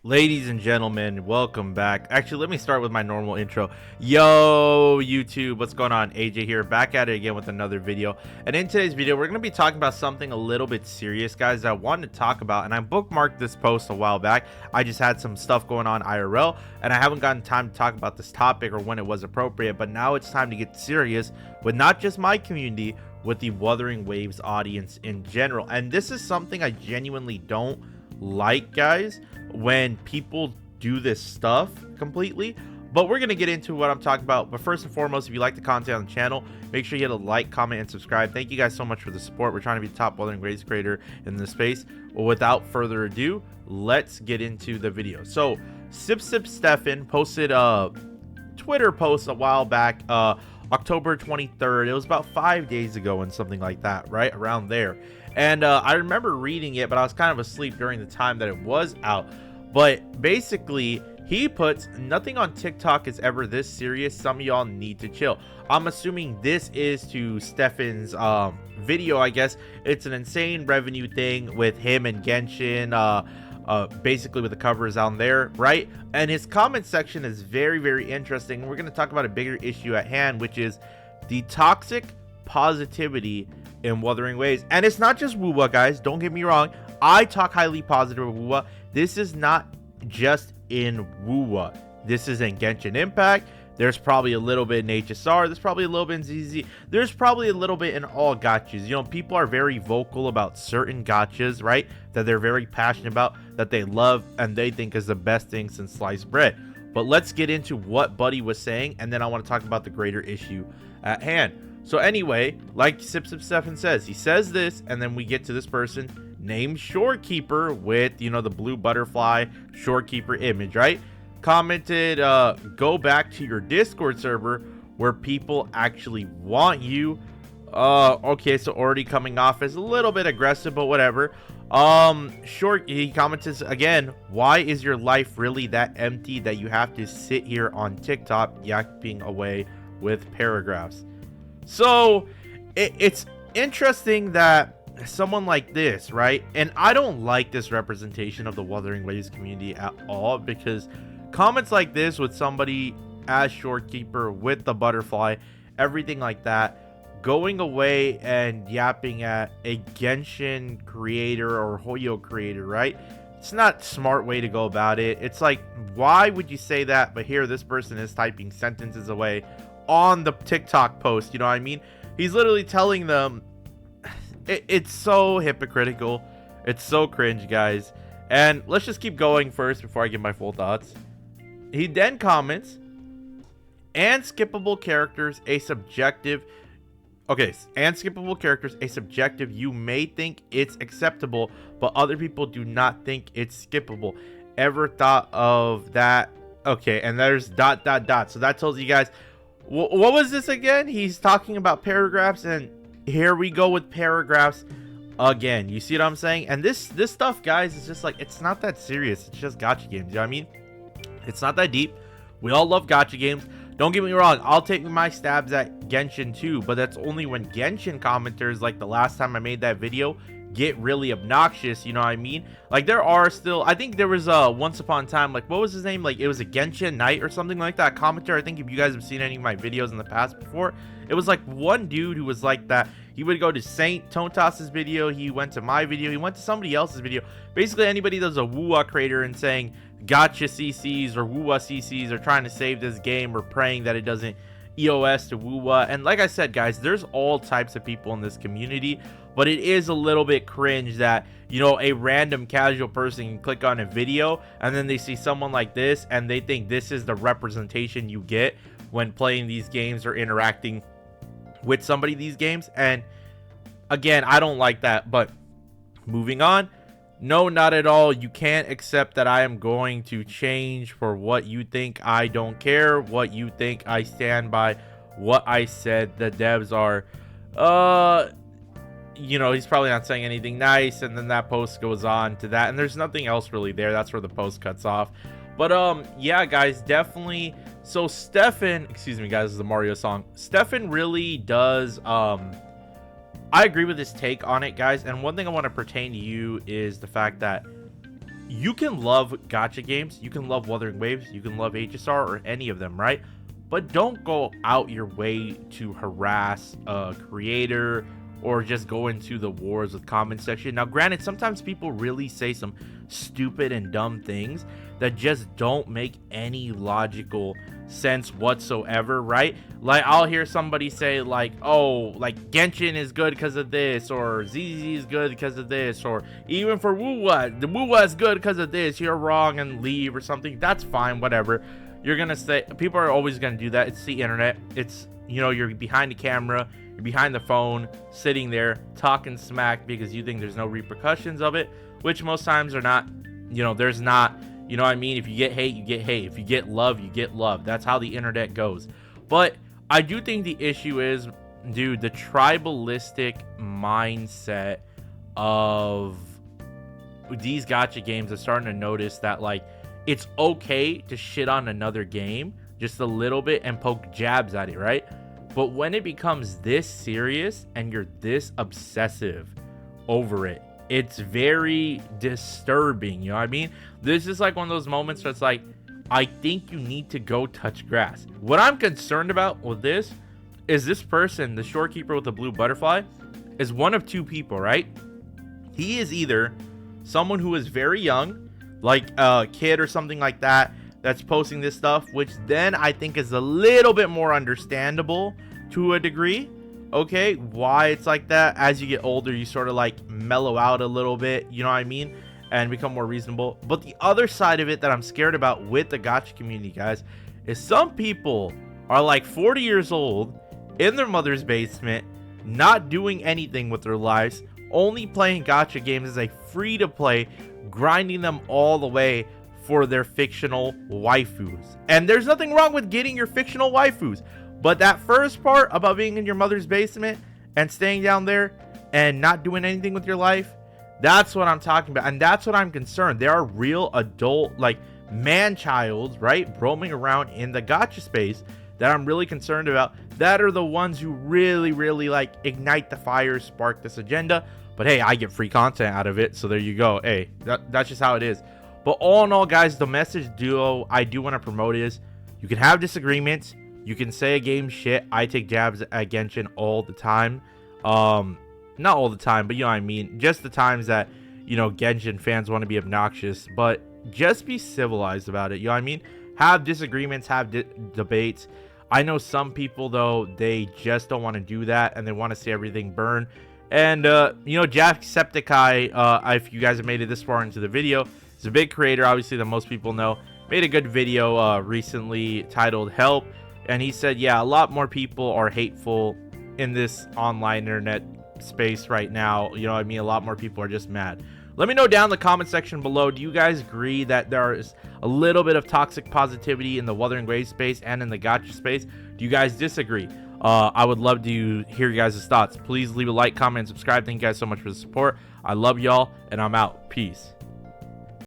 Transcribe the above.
Ladies and gentlemen, welcome back. Actually, let me start with my normal intro. Yo, YouTube, what's going on? AJ here, back at it again with another video. And in today's video, we're going to be talking about something a little bit serious, guys, that I wanted to talk about. And I bookmarked this post a while back. I just had some stuff going on IRL, and I haven't gotten time to talk about this topic or when it was appropriate. But now it's time to get serious with not just my community, with the Wuthering Waves audience in general. And this is something I genuinely don't like, guys, when people do this stuff completely. But we're gonna get into what I'm talking about. But first and foremost, if you like the content on the channel, make sure you hit a like, comment, and subscribe. Thank you guys so much for the support. We're trying to be the top Wuthering Waves creator in this space. Well, without further ado, let's get into the video. So Sip Stefan posted a Twitter post a while back, October 23rd. It was about 5 days ago and something like that, right around there. And I remember reading it, but I was kind of asleep during the time that it was out. But basically, he puts, nothing on TikTok is ever this serious. Some of y'all need to chill. I'm assuming this is to Stefan's video, I guess. It's an insane revenue thing with him and Genshin, basically with the covers on there, right? And his comment section is very, very interesting. We're going to talk about a bigger issue at hand, which is the toxic positivity in Wuthering Waves. And it's not just Wuwa, guys, don't get me wrong. I talk highly positive of Wuwa. This is not just in Wuwa. This is in Genshin Impact. There's probably a little bit in HSR. There's probably a little bit in ZZ. There's probably a little bit in all gachas. You know, people are very vocal about certain gachas, right? That they're very passionate about, that they love, and they think is the best thing since sliced bread. But let's get into what Buddy was saying, and then I want to talk about the greater issue at hand. So anyway, like Sip Stefan says, he says this, and then we get to this person named Shorekeeper with, you know, the blue butterfly Shorekeeper image, right? Commented, go back to your Discord server where people actually want you. Okay, so already coming off as a little bit aggressive, but whatever. He commented again, why is your life really that empty that you have to sit here on TikTok yapping away with paragraphs? So it's interesting that someone like this, right? And I don't like this representation of the Wuthering Waves community at all, because comments like this with somebody as Shorekeeper with the butterfly, everything like that, going away and yapping at a Genshin creator or Hoyo creator, right? It's not a smart way to go about it. It's like, why would you say that? But here this person is typing sentences away on the TikTok post, you know what I mean? He's literally telling them, it's so hypocritical. It's so cringe, guys. And let's just keep going first before I give my full thoughts. He then comments, and skippable characters a subjective. Okay, and skippable characters a subjective. You may think it's acceptable, but other people do not think it's skippable. Ever thought of that? Okay, and there's ... So that tells you guys. What was this again? He's talking about paragraphs, and here we go with paragraphs again. You see what I'm saying? And this stuff, guys, is just like, it's not that serious. It's just gacha games. You know what I mean? It's not that deep. We all love gacha games. Don't get me wrong. I'll take my stabs at Genshin too, but that's only when Genshin commenters, like the last time I made that video, get really obnoxious. You know what I mean? Like, there are still, I think there was once upon a time, like, what was his name? Like, it was a Genshin Knight or something like that commenter. I think if you guys have seen any of my videos in the past before, it was like one dude who was like that. He would go to Saint Tontas's video, he went to my video, he went to somebody else's video. Basically anybody that's a Wuwa creator and saying gotcha CCs or Wuwa CCs are trying to save this game or praying that it doesn't EOS to Wuwa. And like I said, guys, there's all types of people in this community, but it is a little bit cringe that, you know, a random casual person can click on a video and then they see someone like this and they think this is the representation you get when playing these games or interacting with somebody these games. And again, I don't like that. But moving on, no, not at all. You can't accept that I am going to change for what you think. I don't care what you think. I stand by what I said. The devs are you know, he's probably not saying anything nice, and then that post goes on to that, and there's nothing else really there. That's where the post cuts off. But yeah, guys, definitely. So Stefan, excuse me, guys, this is the Mario song. Stefan really does I agree with his take on it, guys. And one thing I want to pertain to you is the fact that you can love gacha games, you can love Wuthering Waves, you can love HSR or any of them, right? But don't go out your way to harass a creator or just go into the wars with comment section. Now, granted, sometimes people really say some stupid and dumb things that just don't make any logical sense whatsoever, right? Like, I'll hear somebody say like, oh, like Genshin is good because of this, or ZZ is good because of this, or even for Wuwa, the Wuwa is good because of this, you're wrong, and leave or something. That's fine, whatever. You're gonna say, people are always gonna do that. It's the internet. It's, you know, you're behind the camera, you're behind the phone, sitting there talking smack because you think there's no repercussions of it, which most times are not. You know, there's not. You know what I mean? If you get hate, you get hate. If you get love, you get love. That's how the internet goes. But I do think the issue is, dude, the tribalistic mindset of these gacha games is starting to notice that, like, it's okay to shit on another game just a little bit and poke jabs at it, right? But when it becomes this serious and you're this obsessive over it, it's very disturbing. You know what I mean? This is like one of those moments where it's like, I think you need to go touch grass. What I'm concerned about with this is this person, the shorekeeper with the blue butterfly, is one of two people, right? He is either someone who is very young, like a kid or something like that, that's posting this stuff, which then I think is a little bit more understandable to a degree. Okay, why it's like that. As you get older, you sort of like mellow out a little bit, you know what I mean, and become more reasonable. But the other side of it that I'm scared about with the gacha community, guys, is some people are like 40 years old in their mother's basement, not doing anything with their lives, only playing gacha games as a free to play, grinding them all the way for their fictional waifus. And there's nothing wrong with getting your fictional waifus, but that first part about being in your mother's basement and staying down there and not doing anything with your life, that's what I'm talking about. And that's what I'm concerned. There are real adult, like, man-childs, right, roaming around in the gacha space that I'm really concerned about. That are the ones who really, really, like, ignite the fire, spark this agenda. But hey, I get free content out of it, so there you go. Hey, that's just how it is. But all in all, guys, the message I do want to promote is, you can have disagreements. You can say a game shit. I take jabs at Genshin all the time. Not all the time, but you know what I mean. Just the times that, you know, Genshin fans want to be obnoxious. But just be civilized about it. You know what I mean? Have disagreements, have debates. I know some people, though, they just don't want to do that. And they want to see everything burn. And, you know, Jacksepticeye, if you guys have made it this far into the video, he's a big creator, obviously, that most people know. Made a good video recently titled Help. And he said, yeah, a lot more people are hateful in this online internet space right now. You know what I mean? A lot more people are just mad. Let me know down in the comment section below. Do you guys agree that there is a little bit of toxic positivity in the Wuthering Waves space and in the gacha space? Do you guys disagree? I would love to hear you guys' thoughts. Please leave a like, comment, and subscribe. Thank you guys so much for the support. I love y'all, and I'm out. Peace.